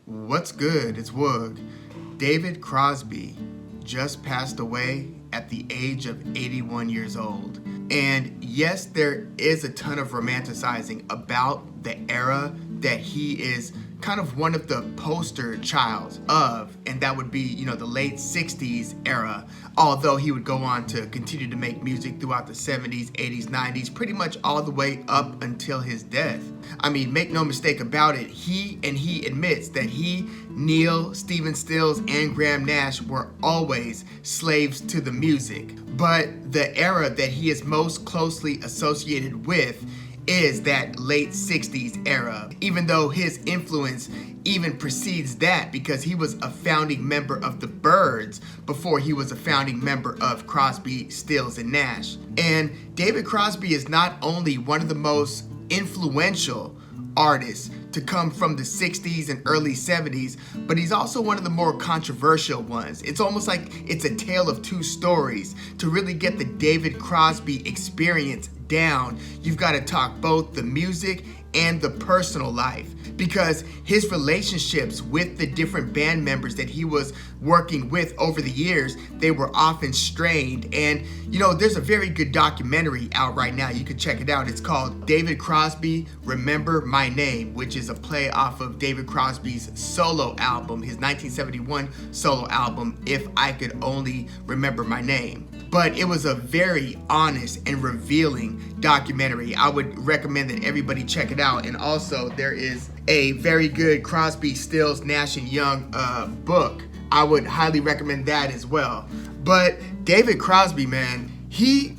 What's good? It's Woog. David Crosby just passed away at the age of 81 years old. And yes, there is a ton of romanticizing about the era that he is kind of one of the poster child of, and that would be, the late 60s era, although he would go on to continue to make music throughout the 70s, 80s, 90s, pretty much all the way up until his death. I mean, make no mistake about it, he admits that he, Neil, Stephen Stills, and Graham Nash were always slaves to the music. But the era that he is most closely associated with is that late 60s era, even though his influence even precedes that because he was a founding member of the Byrds before he was a founding member of Crosby, Stills, and Nash. And David Crosby is not only one of the most influential artists to come from the 60s and early 70s, but he's also one of the more controversial ones. It's almost like it's a tale of two stories. To really get the David Crosby experience down, you've got to talk both the music and the personal life, because his relationships with the different band members that he was working with over the years, they were often strained. And there's a very good documentary out right now. You can check it out. It's called David Crosby, Remember My Name, which is a play off of David Crosby's solo album, his 1971 solo album, If I Could Only Remember My Name. But it was a very honest and revealing documentary. I would recommend that everybody check it out. And also, there is a very good Crosby, Stills, Nash and Young book. I would highly recommend that as well. But David Crosby, man, he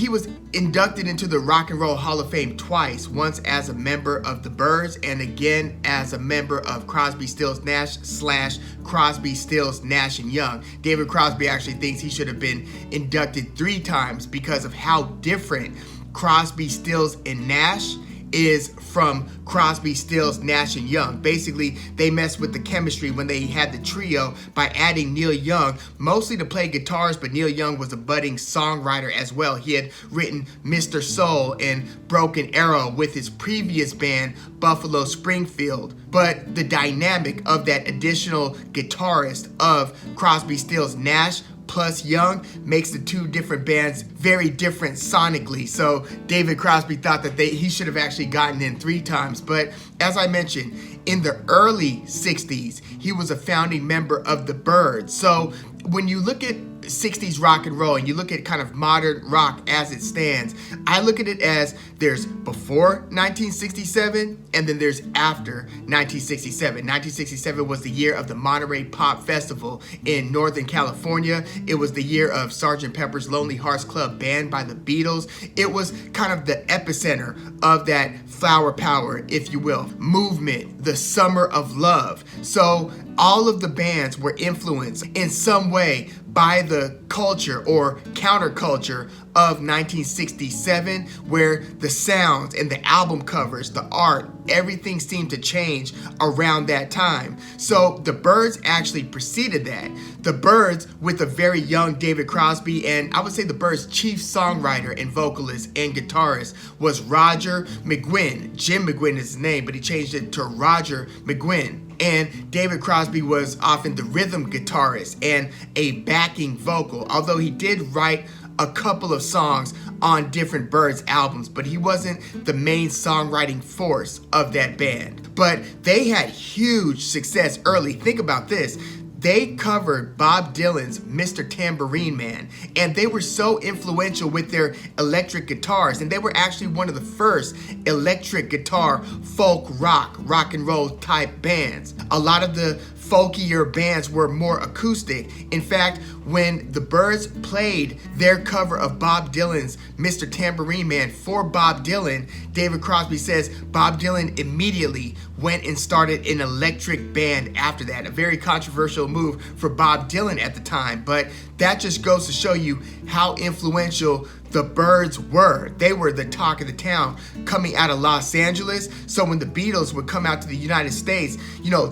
was inducted into the Rock and Roll Hall of Fame twice, once as a member of the Byrds and again as a member of Crosby, Stills, Nash / Crosby, Stills, Nash and Young. David Crosby actually thinks he should have been inducted 3 times because of how different Crosby, Stills, and Nash is from Crosby, Stills, Nash and Young. Basically, they messed with the chemistry when they had the trio by adding Neil Young, mostly to play guitars, but Neil Young was a budding songwriter as well. He had written Mr. Soul and Broken Arrow with his previous band, Buffalo Springfield. But the dynamic of that additional guitarist of Crosby, Stills, Nash plus Young makes the two different bands very different sonically. So David Crosby thought that he should have actually gotten in 3 times. But as I mentioned, in the early 60s, he was a founding member of the Byrds. So when you look at 60s rock and roll and you look at kind of modern rock as it stands, I look at it as there's before 1967 and then there's after 1967. 1967 was the year of the Monterey Pop Festival in Northern California. It was the year of Sgt. Pepper's Lonely Hearts Club Band by the Beatles. It was kind of the epicenter of that flower power, if you will, movement, the summer of love. So all of the bands were influenced in some way by the culture or counterculture of 1967, where the sounds and the album covers, the art, everything seemed to change around that time. So the Byrds actually preceded that. The Byrds, with a very young David Crosby, and I would say the Byrds' chief songwriter and vocalist and guitarist was Roger McGuinn. Jim McGuinn is his name, but he changed it to Roger McGuinn. And David Crosby was often the rhythm guitarist and a backing vocal, although he did write a couple of songs on different Byrds albums, but he wasn't the main songwriting force of that band. But they had huge success early. Think about this. They covered Bob Dylan's Mr. Tambourine Man, and they were so influential with their electric guitars, and they were actually one of the first electric guitar folk rock and roll type bands. A lot of the folkier bands were more acoustic. In fact, when the Byrds played their cover of Bob Dylan's Mr. Tambourine Man for Bob Dylan, David Crosby says Bob Dylan immediately went and started an electric band after that. A very controversial move for Bob Dylan at the time, but that just goes to show you how influential the Byrds were. They were the talk of the town coming out of Los Angeles. So when the Beatles would come out to the United States,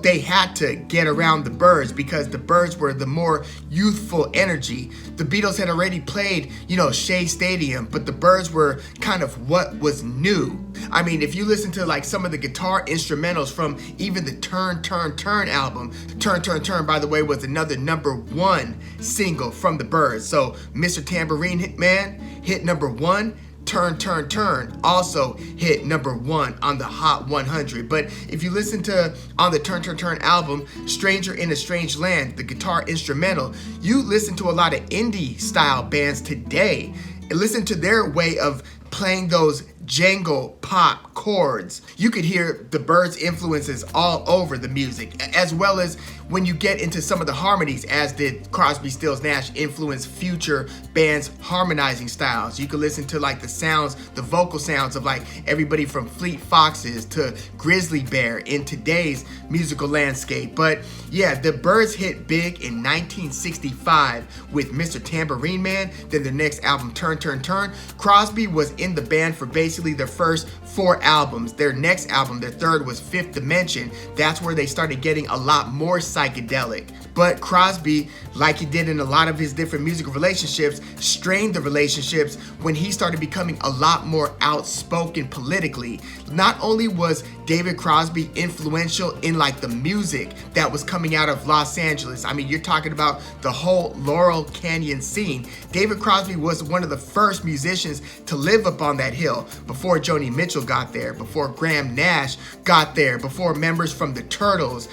they had to get around the Byrds because the Byrds were the more youthful energy. The Beatles had already played, Shea Stadium, but the Byrds were kind of what was new. I mean, if you listen to like some of the guitar instrumentals from even the Turn, Turn, Turn album, Turn, Turn, Turn, by the way, was another #1 single from the Byrds. So Mr. Tambourine Man hit #1. Turn, Turn, Turn also hit #1 on the Hot 100. But if you listen to on the Turn, Turn, Turn album, Stranger in a Strange Land, the guitar instrumental, you listen to a lot of indie style bands today and listen to their way of playing those jangle pop chords. You could hear the Byrds influences all over the music, as well as when you get into some of the harmonies, as did Crosby, Stills, Nash influence future bands' harmonizing styles. You could listen to like the sounds, the vocal sounds of like everybody from Fleet Foxes to Grizzly Bear in today's musical landscape. But yeah, the Byrds hit big in 1965 with Mr. Tambourine Man. Then the next album, Turn, Turn, Turn. Crosby was in the band for basically their first 4 albums. Their next album, their third, was Fifth Dimension. That's where they started getting a lot more psychedelic. But Crosby, like he did in a lot of his different musical relationships, strained the relationships when he started becoming a lot more outspoken politically. Not only was David Crosby influential in like the music that was coming out of Los Angeles. I mean, you're talking about the whole Laurel Canyon scene. David Crosby was one of the first musicians to live up on that hill before Joni Mitchell got there, before Graham Nash got there, before members from the Turtles,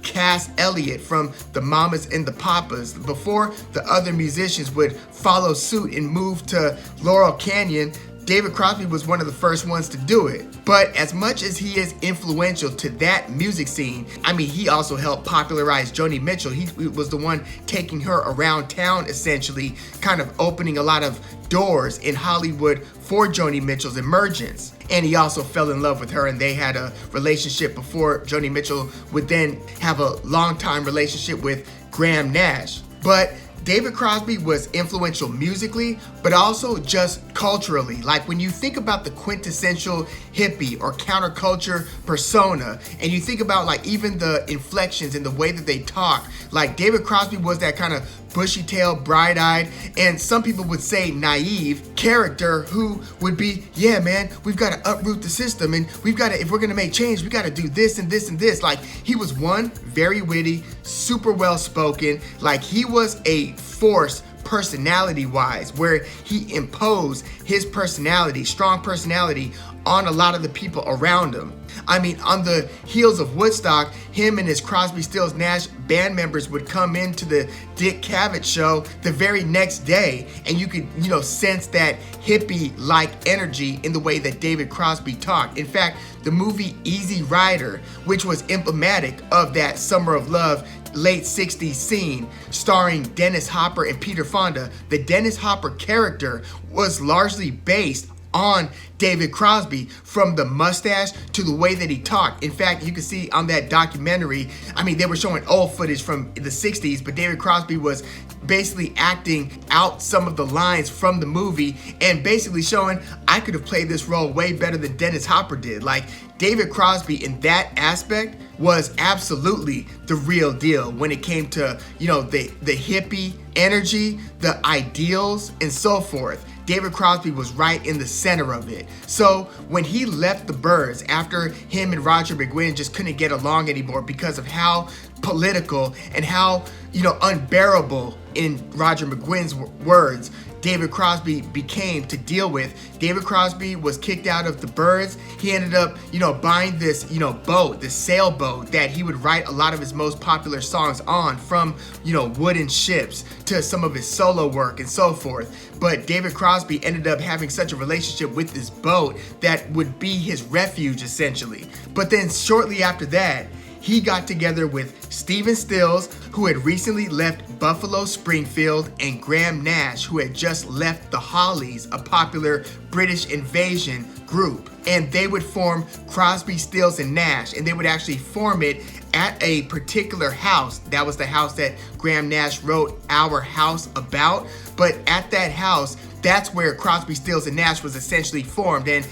Cass Elliot from the Mamas and the Papas, before the other musicians would follow suit and move to Laurel Canyon. David Crosby was one of the first ones to do it. But as much as he is influential to that music scene, I mean, he also helped popularize Joni Mitchell. He was the one taking her around town, essentially, kind of opening a lot of doors in Hollywood for Joni Mitchell's emergence. And he also fell in love with her, and they had a relationship before Joni Mitchell would then have a long-time relationship with Graham Nash. But David Crosby was influential musically, but also just culturally. Like when you think about the quintessential hippie or counterculture persona, and you think about like even the inflections in the way that they talk, like David Crosby was that kind of bushy-tailed, bright-eyed, and some people would say naive character who would be, yeah, man, we've got to uproot the system, and we've got to, if we're going to make change, we got to do this and this and this. Like he was very witty, super well-spoken. Like he was a force personality-wise, where he imposed his personality, strong personality, on a lot of the people around him. I mean, on the heels of Woodstock, him and his Crosby, Stills, Nash band members would come into the Dick Cavett show the very next day, and you could, sense that hippie-like energy in the way that David Crosby talked. In fact, the movie Easy Rider, which was emblematic of that Summer of Love late 60s scene, starring Dennis Hopper and Peter Fonda, the Dennis Hopper character was largely based on David Crosby, from the mustache to the way that he talked. In fact, you can see on that documentary, I mean, they were showing old footage from the 60s, but David Crosby was basically acting out some of the lines from the movie and basically showing, I could have played this role way better than Dennis Hopper did. Like, David Crosby in that aspect was absolutely the real deal when it came to, the hippie energy, the ideals, and so forth. David Crosby was right in the center of it. So when he left the Byrds after him and Roger McGuinn just couldn't get along anymore because of how political and how, unbearable, in Roger McGuinn's words, David Crosby became to deal with. David Crosby was kicked out of the Byrds. He ended up, buying this, boat, this sailboat that he would write a lot of his most popular songs on, from, wooden ships to some of his solo work and so forth. But David Crosby ended up having such a relationship with this boat that would be his refuge, essentially. But then shortly after that, he got together with Stephen Stills, who had recently left Buffalo Springfield, and Graham Nash, who had just left the Hollies, a popular British invasion group. And they would form Crosby, Stills, and Nash, and they would actually form it at a particular house. That was the house that Graham Nash wrote Our House about. But at that house, that's where Crosby, Stills, and Nash was essentially formed. And,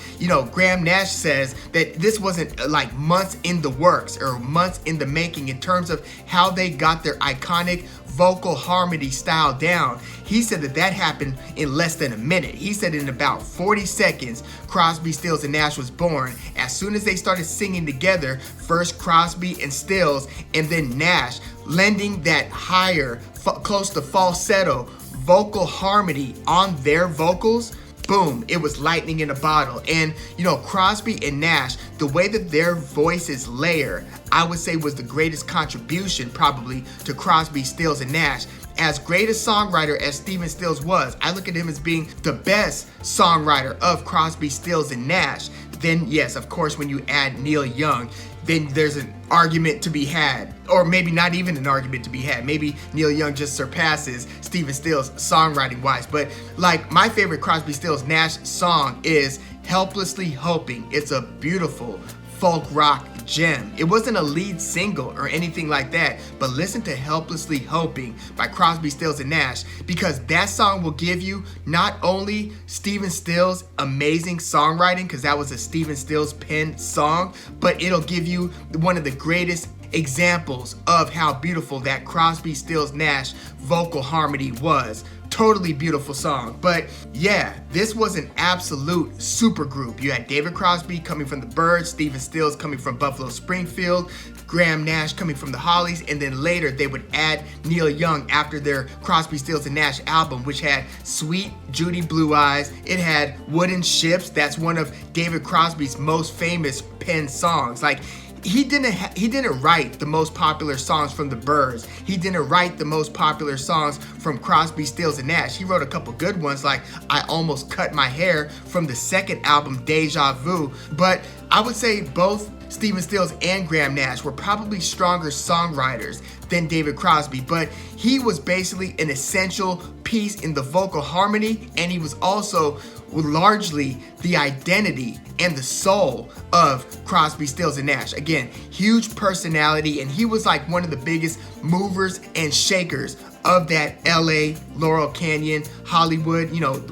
Graham Nash says that this wasn't like months in the works or months in the making in terms of how they got their iconic vocal harmony style down. He said that happened in less than a minute. He said in about 40 seconds, Crosby, Stills, and Nash was born. As soon as they started singing together, first Crosby and Stills, and then Nash, lending that higher, close to falsetto vocal harmony on their vocals, boom, it was lightning in a bottle. And, Crosby and Nash, the way that their voices layer, I would say was the greatest contribution probably to Crosby, Stills, and Nash. As great a songwriter as Stephen Stills was, I look at him as being the best songwriter of Crosby, Stills, and Nash. Then, yes, of course, when you add Neil Young, then there's an argument to be had, or maybe not even an argument to be had. Maybe Neil Young just surpasses Stephen Stills songwriting wise. But like my favorite Crosby, Stills, Nash song is Helplessly Hoping. It's a beautiful folk rock gem. It wasn't a lead single or anything like that, but listen to Helplessly Hoping by Crosby, Stills, and Nash, because that song will give you not only Stephen Stills' amazing songwriting, because that was a Stephen Stills penned song, but it'll give you one of the greatest examples of how beautiful that Crosby, Stills, Nash vocal harmony was. Totally beautiful song. But yeah, this was an absolute super group. You had David Crosby coming from the Byrds, Stephen Stills coming from Buffalo Springfield, Graham Nash coming from the Hollies, and then later they would add Neil Young after their Crosby, Stills, and Nash album, which had Sweet Judy Blue Eyes. It had Wooden Ships. That's one of David Crosby's most famous penned songs. Like, he didn't write the most popular songs from the Byrds. He didn't write the most popular songs from Crosby, Stills, and Nash. He wrote a couple good ones like I Almost Cut My Hair from the second album, Deja Vu. But I would say both Stephen Stills and Graham Nash were probably stronger songwriters than David Crosby, but he was basically an essential piece in the vocal harmony, and he was also largely the identity and the soul of Crosby, Stills, and Nash. Again, huge personality, and he was like one of the biggest movers and shakers of that LA, Laurel Canyon, Hollywood,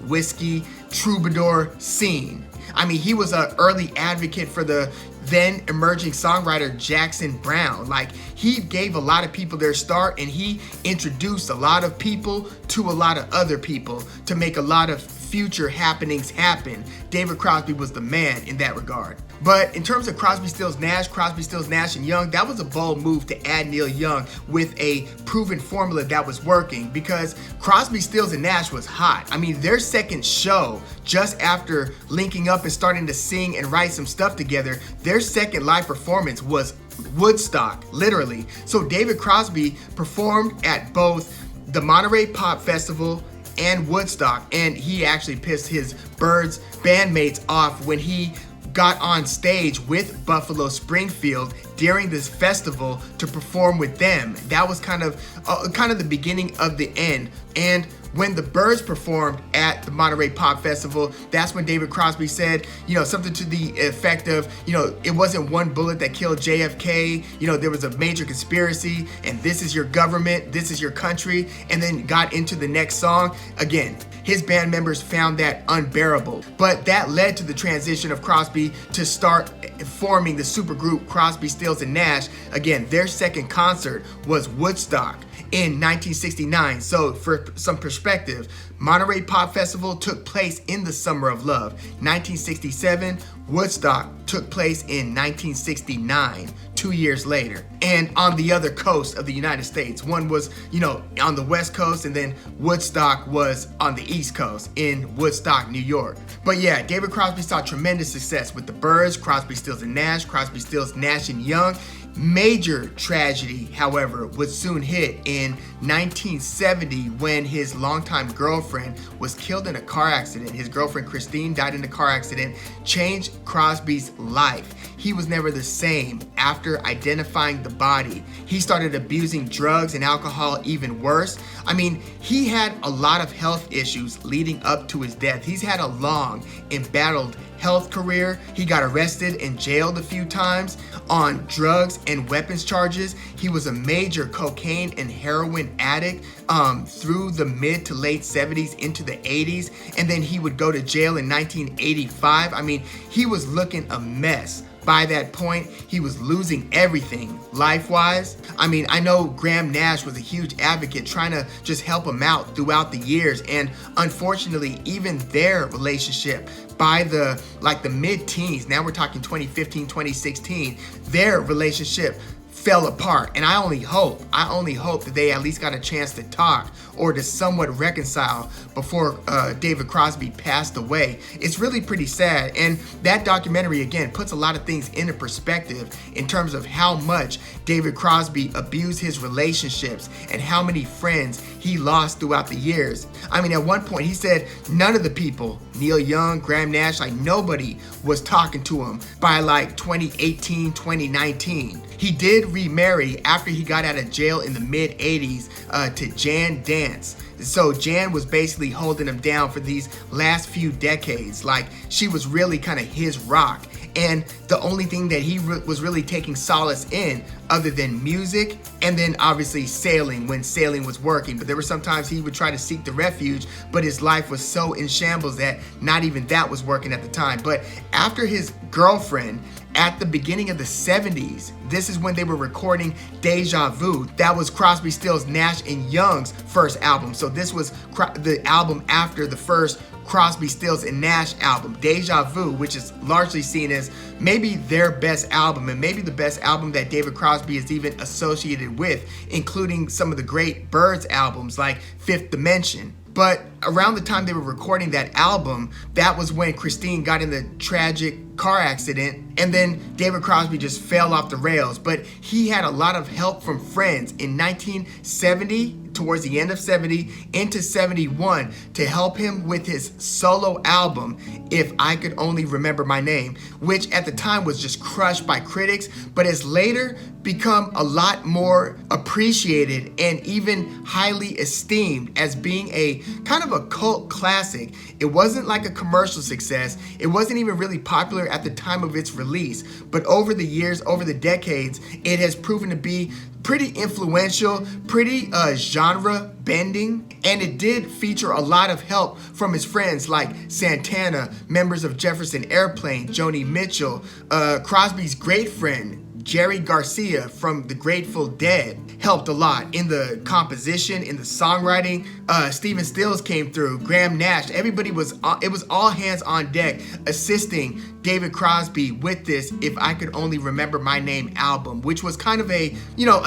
whiskey, troubadour scene. I mean, he was an early advocate for the then emerging songwriter Jackson Browne. Like, he gave a lot of people their start, and he introduced a lot of people to a lot of other people to make a lot of future happenings happen. David Crosby was the man in that regard. But in terms of Crosby, Stills, Nash and Young, that was a bold move to add Neil Young with a proven formula that was working, because Crosby, Stills, and Nash was hot. I mean, their second show, just after linking up and starting to sing and write some stuff together, their second live performance was Woodstock, literally. So David Crosby performed at both the Monterey Pop Festival and Woodstock, and he actually pissed his Byrds bandmates off when he got on stage with Buffalo Springfield during this festival to perform with them. That was kind of the beginning of the end. And when the Byrds performed at the Monterey Pop Festival, that's when David Crosby said, something to the effect of, it wasn't one bullet that killed JFK, there was a major conspiracy, and this is your government, this is your country, and then got into the next song. Again, his band members found that unbearable, but that led to the transition of Crosby to start forming the supergroup Crosby, Stills, and Nash. Again, their second concert was Woodstock in 1969. So for some perspective, Monterey Pop Festival took place in the summer of love. 1967, Woodstock took place in 1969, 2 years later. And on the other coast of the United States, one was, on the West Coast, and then Woodstock was on the East Coast in Woodstock, New York. But yeah, David Crosby saw tremendous success with the Byrds, Crosby, Stills, and Nash, Crosby, Stills, Nash and Young. Major tragedy, however, would soon hit in 1970 when his longtime girlfriend was killed in a car accident. His girlfriend Christine died in a car accident, changed Crosby's life. He was never the same after identifying the body. He started abusing drugs and alcohol even worse. I mean, he had a lot of health issues leading up to his death. He's had a long, embattled health career. He got arrested and jailed a few times on drugs and weapons charges. He was a major cocaine and heroin addict through the mid to late 70s into the 80s. And then he would go to jail in 1985. I mean, he was looking a mess. By that point, he was losing everything life-wise. I mean, I know Graham Nash was a huge advocate trying to just help him out throughout the years. And unfortunately, even their relationship by the mid-teens, now we're talking 2015, 2016, their relationship fell apart. And I only hope that they at least got a chance to talk or to somewhat reconcile before David Crosby passed away. It's really pretty sad. And that documentary, again, puts a lot of things into perspective in terms of how much David Crosby abused his relationships and how many friends he lost throughout the years. I mean, at one point he said none of the people, Neil Young, Graham Nash, like nobody was talking to him by like 2018, 2019. He did remarry after he got out of jail in the mid 80s to Jan Dance. So Jan was basically holding him down for these last few decades. Like, she was really kind of his rock. And the only thing that he was really taking solace in, other than music, and then obviously sailing when sailing was working. But there were sometimes he would try to seek the refuge, but his life was so in shambles that not even that was working at the time. But after his girlfriend, at the beginning of the 70s, this is when they were recording Deja Vu. That was Crosby, Stills, Nash and Young's first album. So this was the album after the first Crosby, Stills and Nash album, Deja Vu, which is largely seen as maybe their best album and maybe the best album that David Crosby is even associated with, including some of the great Byrds albums like Fifth Dimension. But around the time they were recording that album, that was when Christine got in the tragic car accident, and then David Crosby just fell off the rails. But he had a lot of help from friends in 1970, towards the end of 70 into 71, to help him with his solo album, If I Could Only Remember My Name, which at the time was just crushed by critics, but has later become a lot more appreciated and even highly esteemed as being a kind of a cult classic. It wasn't like a commercial success. It wasn't even really popular at the time of its release, but over the years, over the decades, it has proven to be pretty influential, pretty genre bending, and it did feature a lot of help from his friends like Santana, members of Jefferson Airplane, Joni Mitchell, Crosby's great friend Jerry Garcia from the Grateful Dead helped a lot in the composition, in the songwriting. Stephen Stills came through, Graham Nash. Everybody it was all hands on deck assisting David Crosby with this If I Could Only Remember My Name album, which was kind of a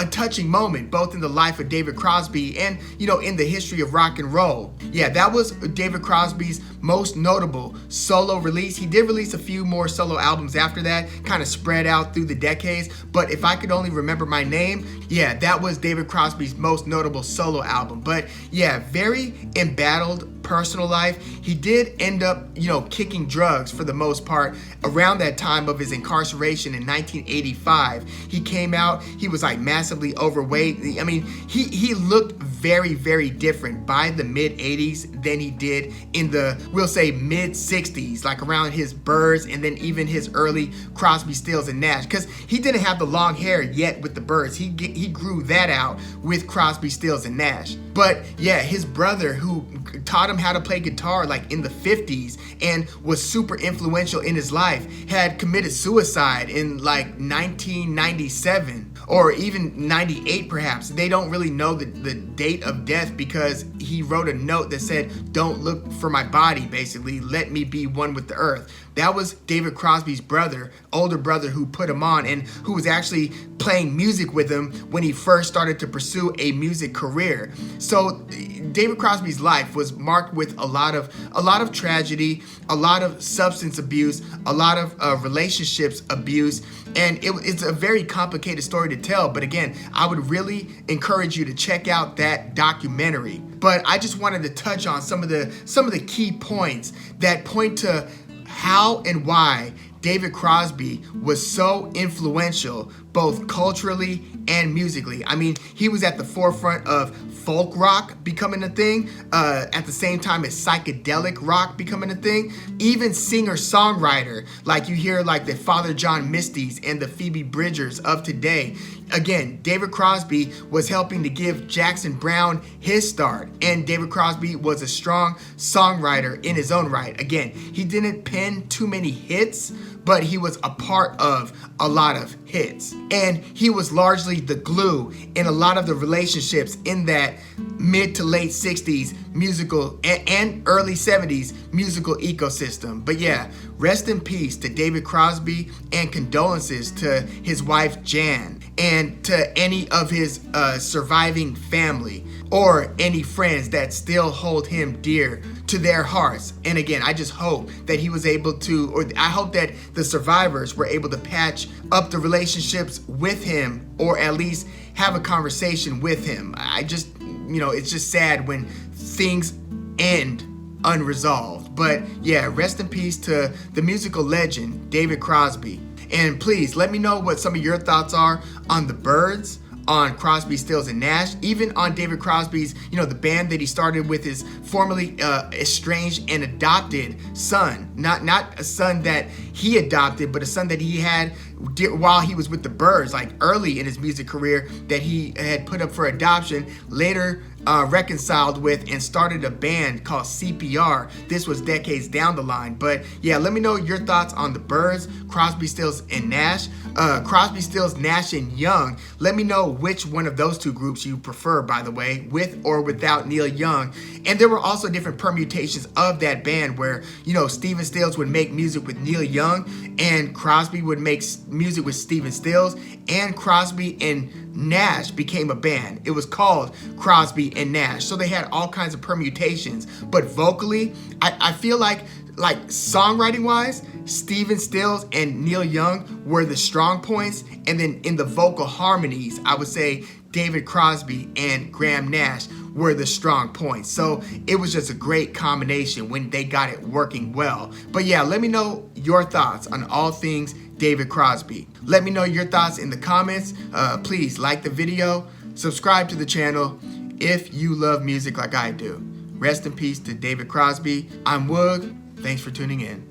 touching moment, both in the life of David Crosby and, in the history of rock and roll. Yeah, that was David Crosby's most notable solo release. He did release a few more solo albums after that, kind of spread out through the decades. But If I Could Only Remember My Name, yeah, that was David Crosby's most notable solo album. But yeah, very embattled personal life. He did end up, kicking drugs for the most part around that time of his incarceration in 1985. He came out, he was like massively overweight. I mean, he looked very, very different by the mid 80s than he did in the, we'll say, mid 60s, like around his Byrds and then even his early Crosby, Stills and Nash, because he didn't have the long hair yet with the Byrds. He grew that out with Crosby, Stills and Nash. But yeah, his brother, who taught him how to play guitar like in the 50s and was super influential in his life, had committed suicide in like 1997 or even 98 perhaps. They don't really know the date of death because he wrote a note that said, "Don't look for my body, basically, let me be one with the earth." That was David Crosby's brother, older brother, who put him on and who was actually playing music with him when he first started to pursue a music career. So David Crosby's life was marked with a lot of tragedy, a lot of substance abuse, a lot of relationships abuse, and it's a very complicated story to tell. But again, I would really encourage you to check out that documentary. But I just wanted to touch on some of the key points that point to how and why David Crosby was so influential both culturally and musically. I mean, he was at the forefront of folk rock becoming a thing, at the same time as psychedelic rock becoming a thing. Even singer-songwriter, like you hear like the Father John Misty's and the Phoebe Bridgers of today. Again, David Crosby was helping to give Jackson Browne his start, and David Crosby was a strong songwriter in his own right. Again, he didn't pen too many hits, but he was a part of a lot of hits. And he was largely the glue in a lot of the relationships in that mid to late 60s musical and early 70s musical ecosystem. But yeah, rest in peace to David Crosby, and condolences to his wife Jan, and to any of his surviving family or any friends that still hold him dear to their hearts. And again, I just hope that he was able to, or I hope that the survivors were able to patch up the relationships with him, or at least have a conversation with him. I just, it's just sad when things end unresolved. But yeah, rest in peace to the musical legend, David Crosby. And please let me know what some of your thoughts are on the Byrds, on Crosby, Stills, and Nash, even on David Crosby's, the band that he started with his formerly estranged and adopted son. Not a son that he adopted, but a son that he had while he was with the Byrds, like early in his music career, that he had put up for adoption, later reconciled with and started a band called CPR. This was decades down the line. But yeah, let me know your thoughts on the Byrds, Crosby, Stills, and Nash. Crosby, Stills, Nash, and Young. Let me know which one of those two groups you prefer, by the way, with or without Neil Young. And there were also different permutations of that band where, Stephen Stills would make music with Neil Young, and Crosby would make music with Stephen Stills, and Crosby and Nash became a band. It was called Crosby and Nash. So they had all kinds of permutations. But vocally, I feel like songwriting wise, Stephen Stills and Neil Young were the strong points. And then in the vocal harmonies, I would say David Crosby and Graham Nash were the strong points. So it was just a great combination when they got it working well. But yeah, let me know your thoughts on all things David Crosby. Let me know your thoughts in the comments. Please like the video, subscribe to the channel if you love music like I do. Rest in peace to David Crosby. I'm Woog. Thanks for tuning in.